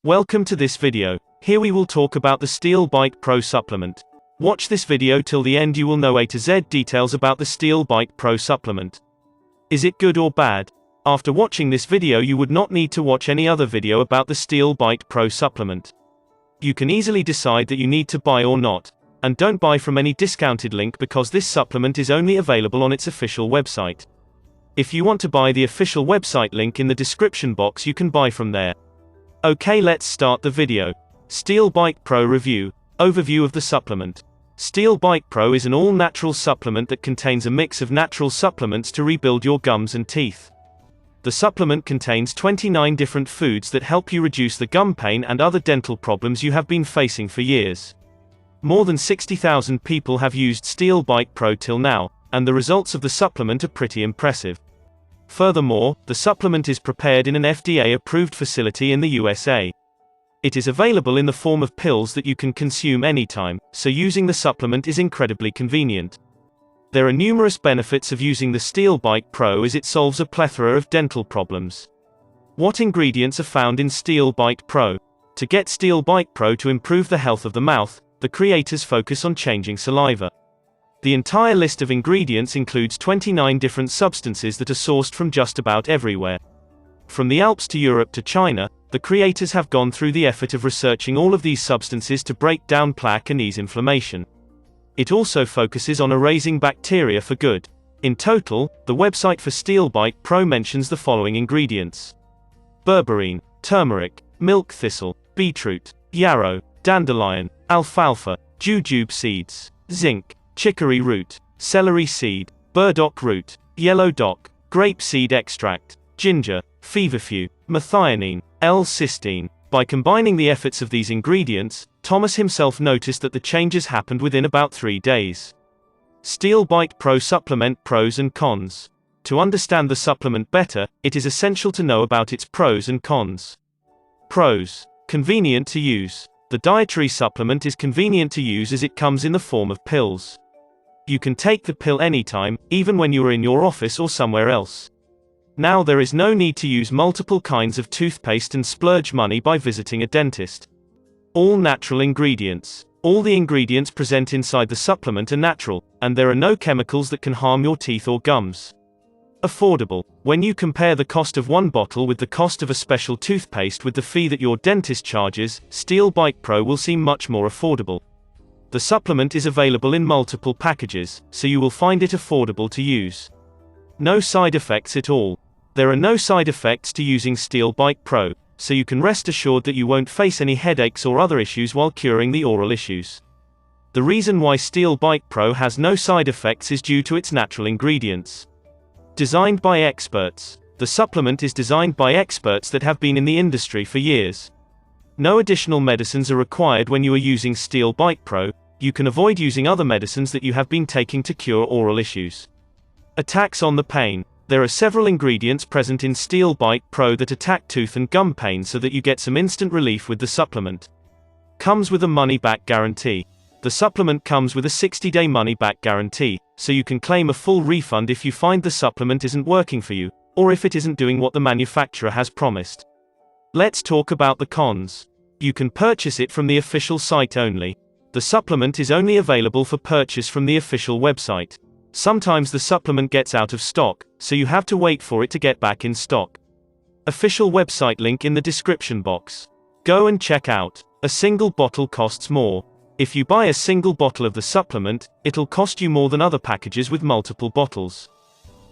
Welcome to this video. Here we will talk about the Steel Bite Pro supplement. Watch this video till the end, you will know A to Z details about the Steel Bite Pro supplement. Is it good or bad? After watching this video you would not need to watch any other video about the Steel Bite Pro supplement. You can easily decide that you need to buy or not. And don't buy from any discounted link because this supplement is only available on its official website. If you want to buy the official website link in the description box, you can buy from there. Okay, let's start the video. Steel Bite Pro Review. Overview of the supplement. Steel Bite Pro is an all-natural supplement that contains a mix of natural supplements to rebuild your gums and teeth. The supplement contains 29 different foods that help you reduce the gum pain and other dental problems you have been facing for years. More than 60,000 people have used Steel Bite Pro till now, and the results of the supplement are pretty impressive. Furthermore, the supplement is prepared in an FDA-approved facility in the USA. It is available in the form of pills that you can consume anytime, so using the supplement is incredibly convenient. There are numerous benefits of using the Steel Bite Pro as it solves a plethora of dental problems. What ingredients are found in Steel Bite Pro? To get Steel Bite Pro to improve the health of the mouth, the creators focus on changing saliva. The entire list of ingredients includes 29 different substances that are sourced from just about everywhere. From the Alps to Europe to China, the creators have gone through the effort of researching all of these substances to break down plaque and ease inflammation. It also focuses on erasing bacteria for good. In total, the website for Steel Bite Pro mentions the following ingredients: berberine, turmeric, milk thistle, beetroot, yarrow, dandelion, alfalfa, jujube seeds, zinc, chicory root, celery seed, burdock root, yellow dock, grape seed extract, ginger, feverfew, methionine, L-cysteine. By combining the efforts of these ingredients, Thomas himself noticed that the changes happened within about 3 days. Steel Bite Pro supplement pros and cons. To understand the supplement better, it is essential to know about its pros and cons. Pros. Convenient to use. The dietary supplement is convenient to use as it comes in the form of pills. You can take the pill anytime, even when you are in your office or somewhere else. Now there is no need to use multiple kinds of toothpaste and splurge money by visiting a dentist. All natural ingredients. All the ingredients present inside the supplement are natural, and there are no chemicals that can harm your teeth or gums. Affordable. When you compare the cost of one bottle with the cost of a special toothpaste with the fee that your dentist charges, Steel Bite Pro will seem much more affordable. The supplement is available in multiple packages, so you will find it affordable to use. No side effects at all. There are no side effects to using Steel Bite Pro, so you can rest assured that you won't face any headaches or other issues while curing the oral issues. The reason why Steel Bite Pro has no side effects is due to its natural ingredients. Designed by experts. The supplement is designed by experts that have been in the industry for years. No additional medicines are required when you are using Steel Bite Pro. You can avoid using other medicines that you have been taking to cure oral issues. Attacks on the pain. There are several ingredients present in Steel Bite Pro that attack tooth and gum pain so that you get some instant relief with the supplement. Comes with a money-back guarantee. The supplement comes with a 60-day money-back guarantee, so you can claim a full refund if you find the supplement isn't working for you, or if it isn't doing what the manufacturer has promised. Let's talk about the cons. You can purchase it from the official site only. The supplement is only available for purchase from the official website. Sometimes the supplement gets out of stock, so you have to wait for it to get back in stock. Official website link in the description box. Go and check out. A single bottle costs more. If you buy a single bottle of the supplement, it'll cost you more than other packages with multiple bottles.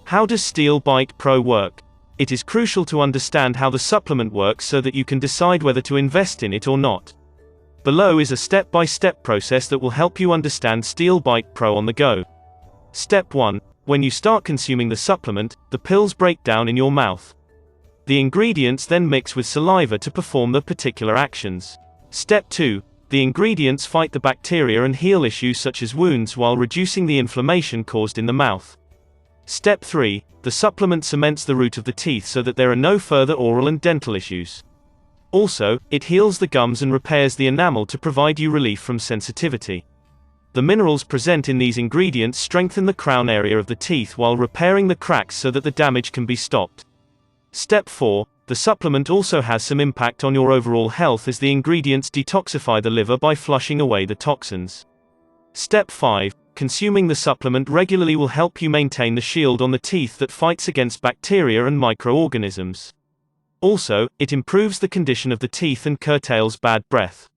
How does Steel Bite Pro work? It is crucial to understand how the supplement works so that you can decide whether to invest in it or not. Below is a step-by-step process that will help you understand Steel Bite Pro on the go. Step 1. When you start consuming the supplement, the pills break down in your mouth. The ingredients then mix with saliva to perform the particular actions. Step 2. The ingredients fight the bacteria and heal issues such as wounds while reducing the inflammation caused in the mouth. Step 3. The supplement cements the root of the teeth so that there are no further oral and dental issues. Also, it heals the gums and repairs the enamel to provide you relief from sensitivity. The minerals present in these ingredients strengthen the crown area of the teeth while repairing the cracks so that the damage can be stopped. Step 4. The supplement also has some impact on your overall health as the ingredients detoxify the liver by flushing away the toxins. Step 5. Consuming the supplement regularly will help you maintain the shield on the teeth that fights against bacteria and microorganisms. Also, it improves the condition of the teeth and curtails bad breath.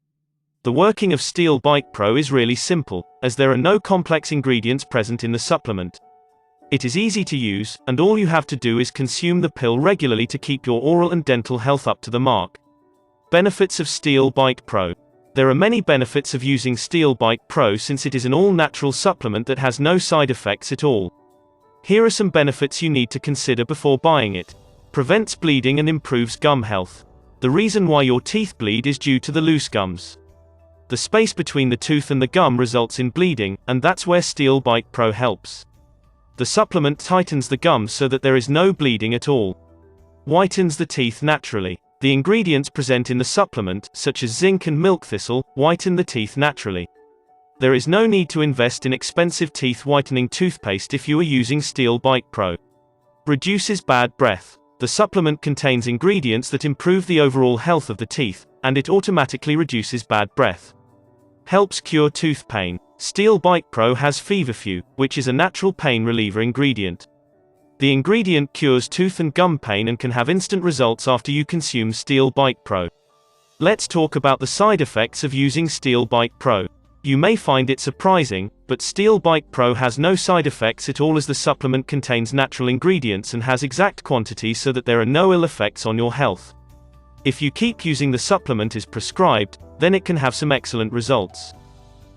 The working of Steel Bite Pro is really simple, as there are no complex ingredients present in the supplement. It is easy to use, and all you have to do is consume the pill regularly to keep your oral and dental health up to the mark. Benefits of Steel Bite Pro. There are many benefits of using Steel Bite Pro since it is an all-natural supplement that has no side effects at all. Here are some benefits you need to consider before buying it. Prevents bleeding and improves gum health. The reason why your teeth bleed is due to the loose gums. The space between the tooth and the gum results in bleeding, and that's where Steel Bite Pro helps. The supplement tightens the gums so that there is no bleeding at all. Whitens the teeth naturally. The ingredients present in the supplement, such as zinc and milk thistle, whiten the teeth naturally. There is no need to invest in expensive teeth whitening toothpaste if you are using Steel Bite Pro. Reduces bad breath. The supplement contains ingredients that improve the overall health of the teeth, and it automatically reduces bad breath. Helps cure tooth pain. Steel Bite Pro has feverfew, which is a natural pain reliever ingredient. The ingredient cures tooth and gum pain and can have instant results after you consume Steel Bite Pro. Let's talk about the side effects of using Steel Bite Pro. You may find it surprising, but Steel Bite Pro has no side effects at all as the supplement contains natural ingredients and has exact quantities so that there are no ill effects on your health. If you keep using the supplement as prescribed, then it can have some excellent results.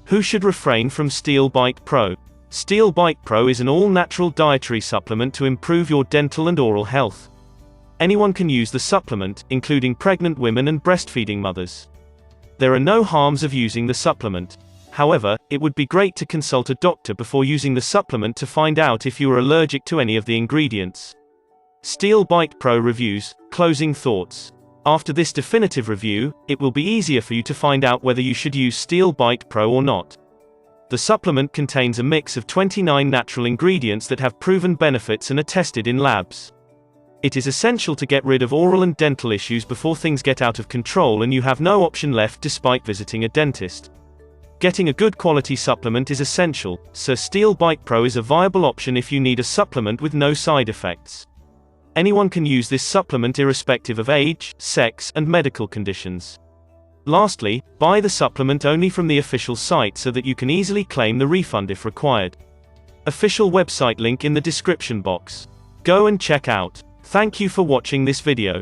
Who should refrain from Steel Bite Pro? Steel Bite Pro is an all-natural dietary supplement to improve your dental and oral health. Anyone can use the supplement, including pregnant women and breastfeeding mothers. There are no harms of using the supplement. However, it would be great to consult a doctor before using the supplement to find out if you are allergic to any of the ingredients. Steel Bite Pro reviews. Closing thoughts. After this definitive review, it will be easier for you to find out whether you should use Steel Bite Pro or not. The supplement contains a mix of 29 natural ingredients that have proven benefits and are tested in labs. It is essential to get rid of oral and dental issues before things get out of control and you have no option left despite visiting a dentist. Getting a good quality supplement is essential, so Steel Bite Pro is a viable option if you need a supplement with no side effects. Anyone can use this supplement irrespective of age, sex, and medical conditions. Lastly, buy the supplement only from the official site so that you can easily claim the refund if required. Official website link in the description box. Go and check out. Thank you for watching this video.